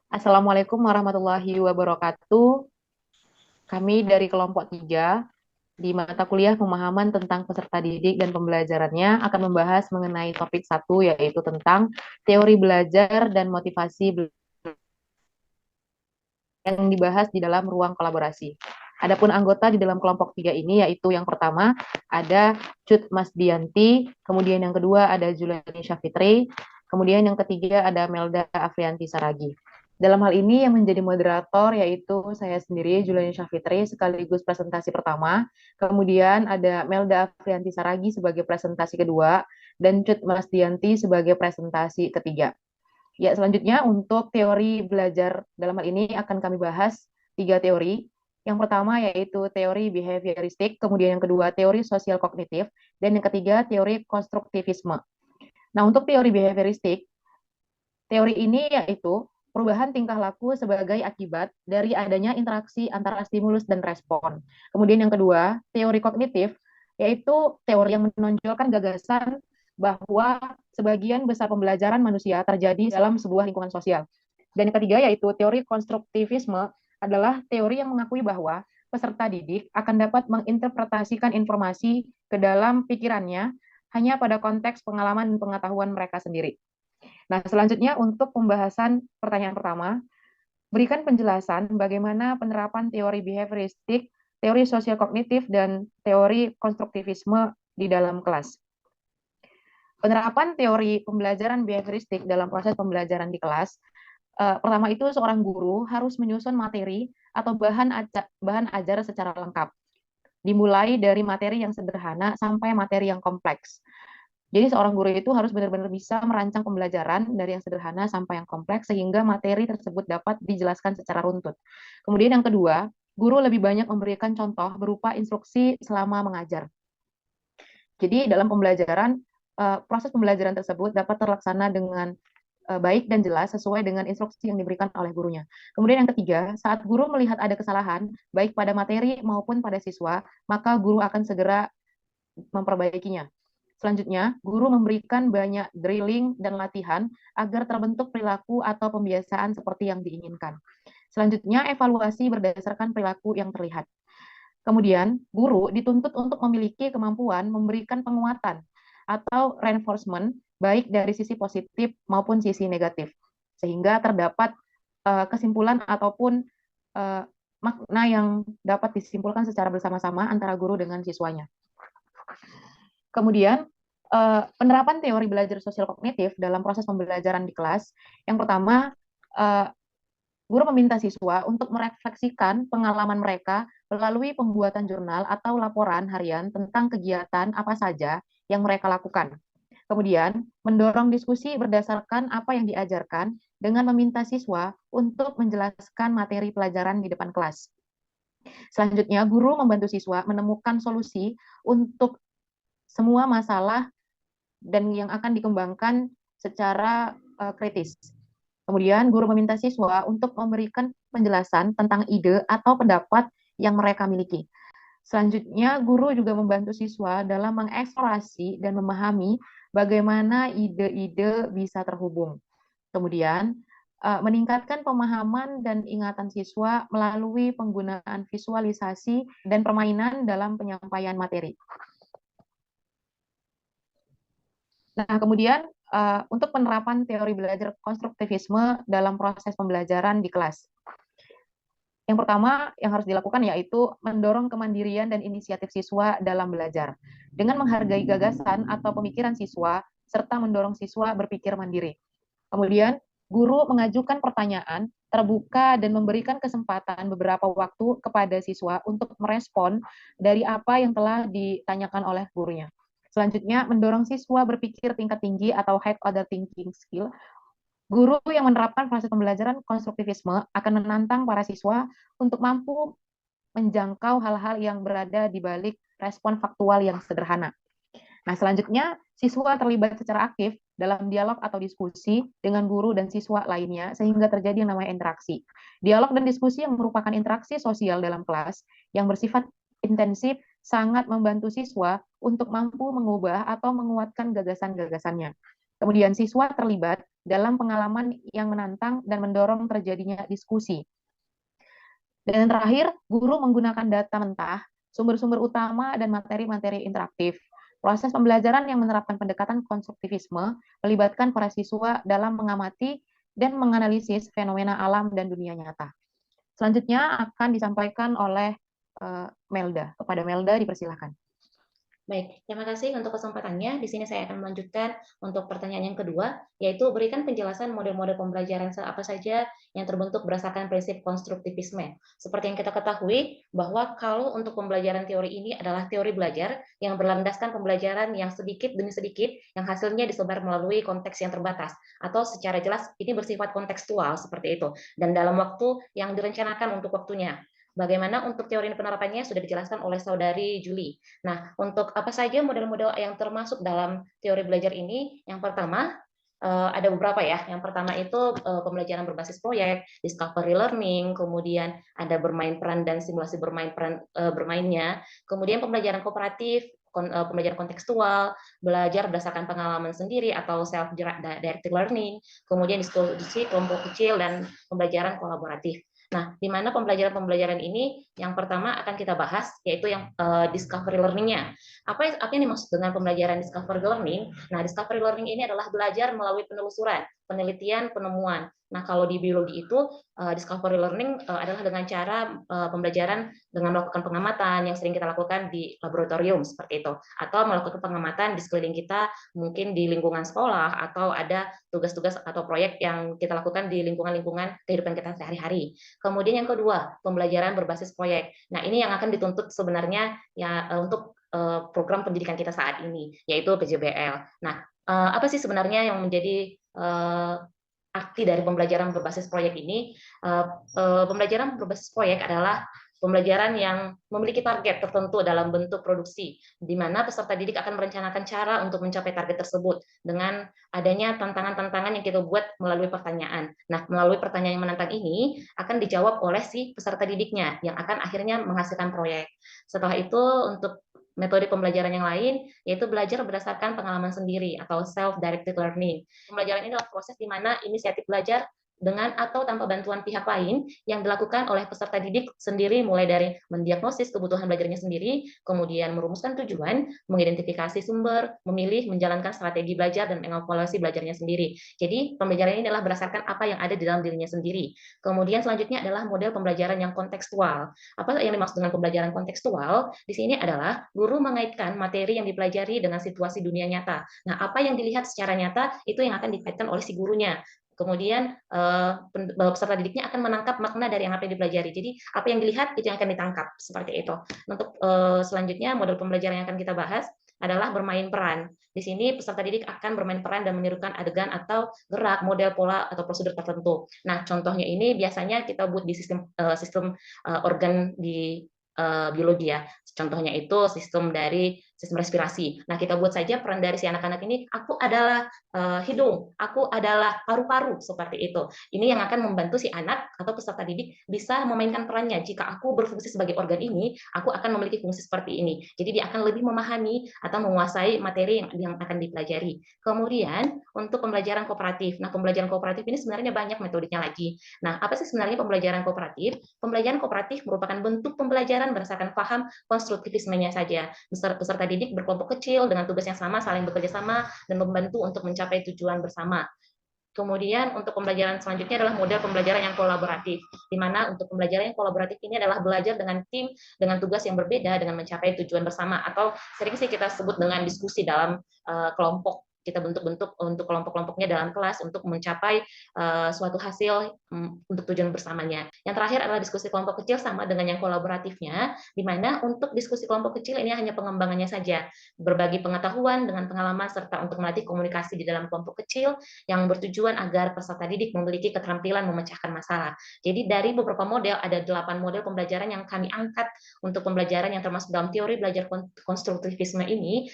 Assalamualaikum warahmatullahi wabarakatuh. Kami dari kelompok 3 di mata kuliah pemahaman tentang peserta didik dan pembelajarannya akan membahas mengenai topik satu yaitu tentang teori belajar dan motivasi yang dibahas di dalam ruang kolaborasi. Adapun anggota di dalam kelompok 3 ini yaitu yang pertama ada Cut Masdianti, kemudian yang kedua ada Julani Syafitri, kemudian yang ketiga ada Melda Afrianti Saragi. Dalam hal ini yang menjadi moderator yaitu saya sendiri Julani Syafitri sekaligus presentasi pertama, kemudian ada Melda Afrianti Saragi sebagai presentasi kedua dan Cut Masdianti sebagai presentasi ketiga. Ya, selanjutnya untuk teori belajar dalam hal ini akan kami bahas tiga teori. Yang pertama yaitu teori behavioristik, kemudian yang kedua teori sosial kognitif, dan yang ketiga teori konstruktivisme. Nah, untuk teori behavioristik, teori ini yaitu perubahan tingkah laku sebagai akibat dari adanya interaksi antara stimulus dan respon. Kemudian yang kedua, teori kognitif, yaitu teori yang menonjolkan gagasan bahwa sebagian besar pembelajaran manusia terjadi dalam sebuah lingkungan sosial. Dan yang ketiga yaitu teori konstruktivisme adalah teori yang mengakui bahwa peserta didik akan dapat menginterpretasikan informasi ke dalam pikirannya hanya pada konteks pengalaman dan pengetahuan mereka sendiri. Nah, selanjutnya untuk pembahasan pertanyaan pertama, berikan penjelasan bagaimana penerapan teori behavioristik, teori sosial kognitif, dan teori konstruktivisme di dalam kelas. Penerapan teori pembelajaran behavioristik dalam proses pembelajaran di kelas, pertama itu seorang guru harus menyusun materi atau bahan ajar secara lengkap, dimulai dari materi yang sederhana sampai materi yang kompleks. Jadi seorang guru itu harus benar-benar bisa merancang pembelajaran dari yang sederhana sampai yang kompleks sehingga materi tersebut dapat dijelaskan secara runtut. Kemudian yang kedua, guru lebih banyak memberikan contoh berupa instruksi selama mengajar. Jadi dalam pembelajaran, proses pembelajaran tersebut dapat terlaksana dengan baik dan jelas sesuai dengan instruksi yang diberikan oleh gurunya. Kemudian yang ketiga, saat guru melihat ada kesalahan, baik pada materi maupun pada siswa, maka guru akan segera memperbaikinya. Selanjutnya, guru memberikan banyak drilling dan latihan agar terbentuk perilaku atau pembiasaan seperti yang diinginkan. Selanjutnya, evaluasi berdasarkan perilaku yang terlihat. Kemudian, guru dituntut untuk memiliki kemampuan memberikan penguatan atau reinforcement baik dari sisi positif maupun sisi negatif, sehingga terdapat kesimpulan ataupun uh, makna yang dapat disimpulkan secara bersama-sama antara guru dengan siswanya. Kemudian, penerapan teori belajar sosial kognitif dalam proses pembelajaran di kelas. Yang pertama, eh, guru meminta siswa untuk merefleksikan pengalaman mereka melalui pembuatan jurnal atau laporan harian tentang kegiatan apa saja yang mereka lakukan. Kemudian, mendorong diskusi berdasarkan apa yang diajarkan dengan meminta siswa untuk menjelaskan materi pelajaran di depan kelas. Selanjutnya, guru membantu siswa menemukan solusi untuk semua masalah dan yang akan dikembangkan secara kritis. Kemudian guru meminta siswa untuk memberikan penjelasan tentang ide atau pendapat yang mereka miliki. Selanjutnya, guru juga membantu siswa dalam mengeksplorasi dan memahami bagaimana ide-ide bisa terhubung. Kemudian, meningkatkan pemahaman dan ingatan siswa melalui penggunaan visualisasi dan permainan dalam penyampaian materi. Nah, kemudian untuk penerapan teori belajar konstruktivisme dalam proses pembelajaran di kelas. Yang pertama yang harus dilakukan yaitu mendorong kemandirian dan inisiatif siswa dalam belajar. Dengan menghargai gagasan atau pemikiran siswa, serta mendorong siswa berpikir mandiri. Kemudian, guru mengajukan pertanyaan, terbuka dan memberikan kesempatan beberapa waktu kepada siswa untuk merespon dari apa yang telah ditanyakan oleh gurunya. Selanjutnya, mendorong siswa berpikir tingkat tinggi atau high order thinking skill. Guru yang menerapkan proses pembelajaran konstruktivisme akan menantang para siswa untuk mampu menjangkau hal-hal yang berada di balik respon faktual yang sederhana. Nah, selanjutnya, siswa terlibat secara aktif dalam dialog atau diskusi dengan guru dan siswa lainnya sehingga terjadi yang namanya interaksi. Dialog dan diskusi yang merupakan interaksi sosial dalam kelas yang bersifat intensif sangat membantu siswa untuk mampu mengubah atau menguatkan gagasan-gagasannya. Kemudian siswa terlibat dalam pengalaman yang menantang dan mendorong terjadinya diskusi. Dan yang terakhir, guru menggunakan data mentah, sumber-sumber utama, dan materi-materi interaktif. Proses pembelajaran yang menerapkan pendekatan konstruktivisme melibatkan para siswa dalam mengamati dan menganalisis fenomena alam dan dunia nyata. Selanjutnya akan disampaikan oleh Melda. Kepada Melda dipersilahkan. Baik, terima kasih untuk kesempatannya. Di sini saya akan melanjutkan untuk pertanyaan yang kedua, yaitu berikan penjelasan model-model pembelajaran apa saja yang terbentuk berdasarkan prinsip konstruktivisme. Seperti yang kita ketahui, bahwa kalau untuk pembelajaran teori ini adalah teori belajar yang berlandaskan pembelajaran yang sedikit demi sedikit, yang hasilnya disebar melalui konteks yang terbatas, atau secara jelas ini bersifat kontekstual seperti itu, dan dalam waktu yang direncanakan untuk waktunya. Bagaimana untuk teori penerapannya sudah dijelaskan oleh saudari Julie. Nah, untuk apa saja model-model yang termasuk dalam teori belajar ini? Yang pertama, ada beberapa ya. Yang pertama itu pembelajaran berbasis proyek, discovery learning, kemudian ada bermain peran dan simulasi bermainnya, kemudian pembelajaran kooperatif, pembelajaran kontekstual, belajar berdasarkan pengalaman sendiri atau self-directed learning, kemudian diskusi kelompok kecil dan pembelajaran kolaboratif. Nah, di mana pembelajaran-pembelajaran ini yang pertama akan kita bahas yaitu yang discovery learning-nya. Apa yang dimaksud dengan pembelajaran discovery learning? Nah, discovery learning ini adalah belajar melalui penelusuran, penelitian, penemuan. Nah, kalau di biologi itu discovery learning adalah dengan cara pembelajaran dengan melakukan pengamatan yang sering kita lakukan di laboratorium seperti itu, atau melakukan pengamatan di sekeliling kita, mungkin di lingkungan sekolah atau ada tugas-tugas atau proyek yang kita lakukan di lingkungan-lingkungan kehidupan kita sehari-hari. Kemudian yang kedua, pembelajaran berbasis proyek. Nah, ini yang akan dituntut sebenarnya ya untuk program pendidikan kita saat ini, yaitu PJBL. Nah, apa sih sebenarnya yang menjadi arti dari pembelajaran berbasis proyek ini? Pembelajaran berbasis proyek adalah pembelajaran yang memiliki target tertentu dalam bentuk produksi, di mana peserta didik akan merencanakan cara untuk mencapai target tersebut dengan adanya tantangan-tantangan yang kita buat melalui pertanyaan. Nah, melalui pertanyaan yang menantang ini akan dijawab oleh si peserta didiknya yang akan akhirnya menghasilkan proyek. Setelah itu untuk metode pembelajaran yang lain yaitu belajar berdasarkan pengalaman sendiri atau self-directed learning. Pembelajaran ini adalah proses di mana inisiatif belajar dengan atau tanpa bantuan pihak lain yang dilakukan oleh peserta didik sendiri mulai dari mendiagnosis kebutuhan belajarnya sendiri, kemudian merumuskan tujuan, mengidentifikasi sumber, memilih, menjalankan strategi belajar dan mengevaluasi belajarnya sendiri. Jadi pembelajaran ini adalah berdasarkan apa yang ada di dalam dirinya sendiri. Kemudian selanjutnya adalah model pembelajaran yang kontekstual. Apa yang dimaksud dengan pembelajaran kontekstual? Di sini adalah guru mengaitkan materi yang dipelajari dengan situasi dunia nyata. Nah, apa yang dilihat secara nyata itu yang akan dikaitkan oleh si gurunya. Kemudian peserta didiknya akan menangkap makna dari yang apa yang dipelajari. Jadi apa yang dilihat itu yang akan ditangkap seperti itu. Untuk selanjutnya model pembelajaran yang akan kita bahas adalah bermain peran. Di sini peserta didik akan bermain peran dan menirukan adegan atau gerak, model, pola atau prosedur tertentu. Nah, contohnya ini biasanya kita buat di sistem organ di biologi ya. Contohnya itu sistem respirasi. Nah, kita buat saja peran dari si anak-anak ini, aku adalah hidung, aku adalah paru-paru, seperti itu. Ini yang akan membantu si anak atau peserta didik bisa memainkan perannya. Jika aku berfungsi sebagai organ ini, aku akan memiliki fungsi seperti ini. Jadi dia akan lebih memahami atau menguasai materi yang akan dipelajari. Kemudian untuk pembelajaran kooperatif. Nah, pembelajaran kooperatif ini sebenarnya banyak metodenya lagi. Nah, apa sih sebenarnya pembelajaran kooperatif? Pembelajaran kooperatif merupakan bentuk pembelajaran berdasarkan paham konstruktivismenya saja. Peserta didik berkelompok kecil dengan tugas yang sama, saling bekerja sama, dan membantu untuk mencapai tujuan bersama. Kemudian untuk pembelajaran selanjutnya adalah model pembelajaran yang kolaboratif, di mana untuk pembelajaran yang kolaboratif ini adalah belajar dengan tim, dengan tugas yang berbeda, dengan mencapai tujuan bersama, atau sering sih kita sebut dengan diskusi dalam kelompok. Kita bentuk-bentuk untuk kelompok-kelompoknya dalam kelas untuk mencapai suatu hasil untuk tujuan bersamanya. Yang terakhir adalah diskusi kelompok kecil sama dengan yang kolaboratifnya, di mana untuk diskusi kelompok kecil ini hanya pengembangannya saja, berbagi pengetahuan dengan pengalaman serta untuk melatih komunikasi di dalam kelompok kecil yang bertujuan agar peserta didik memiliki keterampilan memecahkan masalah. Jadi dari beberapa model, ada 8 model pembelajaran yang kami angkat untuk pembelajaran yang termasuk dalam teori belajar konstruktivisme ini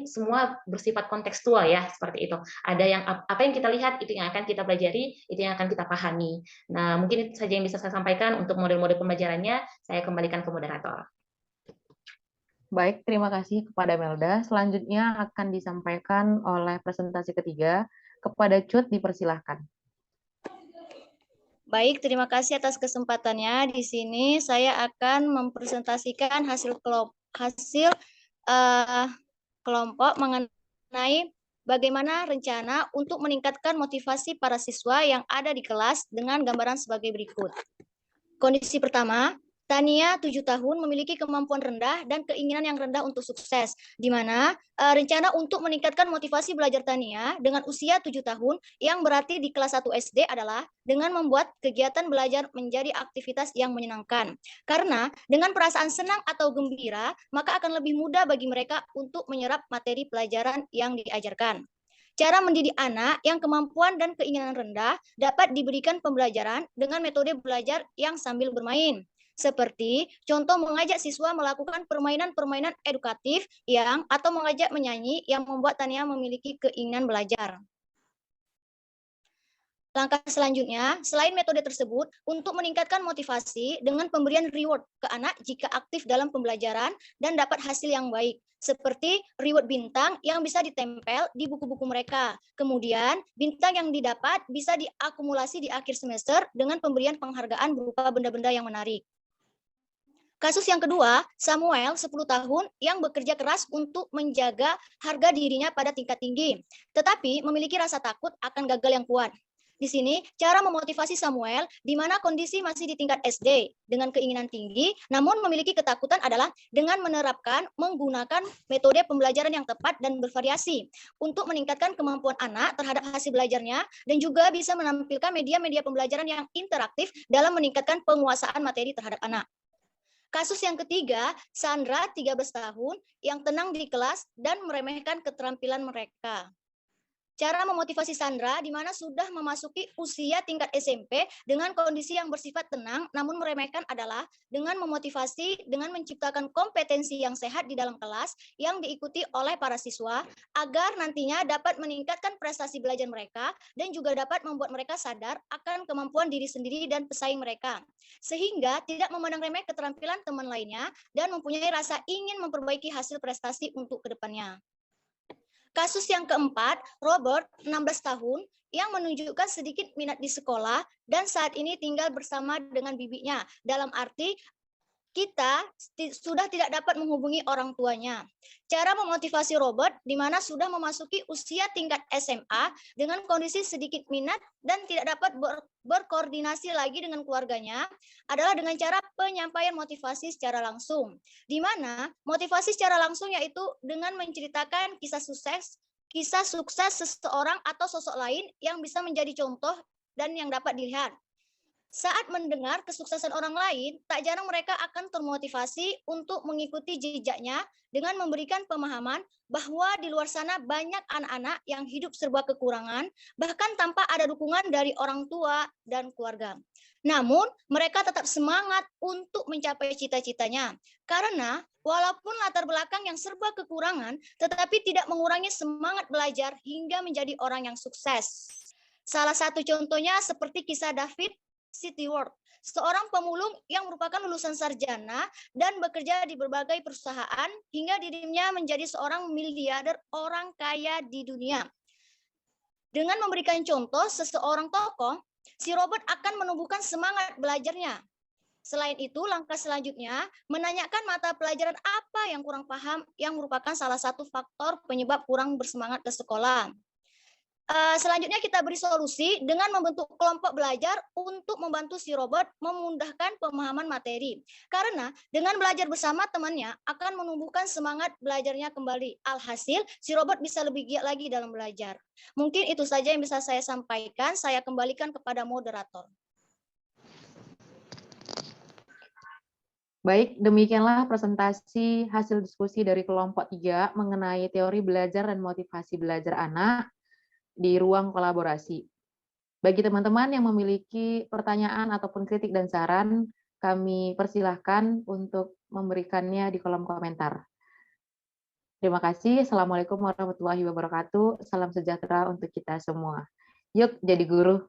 semua bersifat kontekstual ya, seperti itu. Ada yang apa yang kita lihat, itu yang akan kita pelajari, itu yang akan kita pahami. Nah, mungkin itu saja yang bisa saya sampaikan untuk model-model pembelajarannya. Saya kembalikan ke moderator. Baik, terima kasih kepada Melda. Selanjutnya akan disampaikan oleh presentasi ketiga. Kepada Cut, dipersilahkan. Baik, terima kasih atas kesempatannya. Di sini saya akan mempresentasikan hasil kelompok mengenai bagaimana rencana untuk meningkatkan motivasi para siswa yang ada di kelas dengan gambaran sebagai berikut. Kondisi pertama, Tania 7 tahun memiliki kemampuan rendah dan keinginan yang rendah untuk sukses, di mana rencana untuk meningkatkan motivasi belajar Tania dengan usia 7 tahun yang berarti di kelas 1 SD adalah dengan membuat kegiatan belajar menjadi aktivitas yang menyenangkan. Karena dengan perasaan senang atau gembira, maka akan lebih mudah bagi mereka untuk menyerap materi pelajaran yang diajarkan. Cara mendidik anak yang kemampuan dan keinginan rendah dapat diberikan pembelajaran dengan metode belajar yang sambil bermain. Seperti contoh mengajak siswa melakukan permainan-permainan edukatif atau mengajak menyanyi yang membuat Tania memiliki keinginan belajar. Langkah selanjutnya, selain metode tersebut, untuk meningkatkan motivasi dengan pemberian reward ke anak jika aktif dalam pembelajaran dan dapat hasil yang baik, seperti reward bintang yang bisa ditempel di buku-buku mereka. Kemudian, bintang yang didapat bisa diakumulasi di akhir semester dengan pemberian penghargaan berupa benda-benda yang menarik. Kasus yang kedua, Samuel 10 tahun yang bekerja keras untuk menjaga harga dirinya pada tingkat tinggi, tetapi memiliki rasa takut akan gagal yang kuat. Di sini, cara memotivasi Samuel di mana kondisi masih di tingkat SD dengan keinginan tinggi, namun memiliki ketakutan adalah dengan menggunakan metode pembelajaran yang tepat dan bervariasi untuk meningkatkan kemampuan anak terhadap hasil belajarnya dan juga bisa menampilkan media-media pembelajaran yang interaktif dalam meningkatkan penguasaan materi terhadap anak. Kasus yang ketiga, Sandra 13 tahun yang tenang di kelas dan meremehkan keterampilan mereka. Cara memotivasi Sandra di mana sudah memasuki usia tingkat SMP dengan kondisi yang bersifat tenang namun meremehkan adalah dengan memotivasi dengan menciptakan kompetensi yang sehat di dalam kelas yang diikuti oleh para siswa agar nantinya dapat meningkatkan prestasi belajar mereka dan juga dapat membuat mereka sadar akan kemampuan diri sendiri dan pesaing mereka. Sehingga tidak memandang remeh keterampilan teman lainnya dan mempunyai rasa ingin memperbaiki hasil prestasi untuk kedepannya. Kasus yang keempat, Robert, 16 tahun, yang menunjukkan sedikit minat di sekolah dan saat ini tinggal bersama dengan bibinya. Dalam arti, kita sudah tidak dapat menghubungi orang tuanya. Cara memotivasi Robert di mana sudah memasuki usia tingkat SMA dengan kondisi sedikit minat dan tidak dapat berkoordinasi lagi dengan keluarganya adalah dengan cara penyampaian motivasi secara langsung. Di mana motivasi secara langsung yaitu dengan menceritakan kisah sukses seseorang atau sosok lain yang bisa menjadi contoh dan yang dapat dilihat. Saat mendengar kesuksesan orang lain, tak jarang mereka akan termotivasi untuk mengikuti jejaknya dengan memberikan pemahaman bahwa di luar sana banyak anak-anak yang hidup serba kekurangan, bahkan tanpa ada dukungan dari orang tua dan keluarga. Namun, mereka tetap semangat untuk mencapai cita-citanya. Karena walaupun latar belakang yang serba kekurangan, tetapi tidak mengurangi semangat belajar hingga menjadi orang yang sukses. Salah satu contohnya seperti kisah David Cityward, seorang pemulung yang merupakan lulusan sarjana dan bekerja di berbagai perusahaan hingga dirinya menjadi seorang miliarder orang kaya di dunia. Dengan memberikan contoh seseorang tokoh, si Robert akan menumbuhkan semangat belajarnya. Selain itu, langkah selanjutnya menanyakan mata pelajaran apa yang kurang paham yang merupakan salah satu faktor penyebab kurang bersemangat ke sekolah. Selanjutnya kita beri solusi dengan membentuk kelompok belajar untuk membantu si Robert memudahkan pemahaman materi. Karena dengan belajar bersama temannya akan menumbuhkan semangat belajarnya kembali. Alhasil, si Robert bisa lebih giat lagi dalam belajar. Mungkin itu saja yang bisa saya sampaikan. Saya kembalikan kepada moderator. Baik, demikianlah presentasi hasil diskusi dari kelompok 3 mengenai teori belajar dan motivasi belajar anak di ruang kolaborasi. Bagi teman-teman yang memiliki pertanyaan ataupun kritik dan saran, kami persilahkan untuk memberikannya di kolom komentar. Terima kasih. Assalamualaikum warahmatullahi wabarakatuh. Salam sejahtera untuk kita semua. Yuk jadi guru.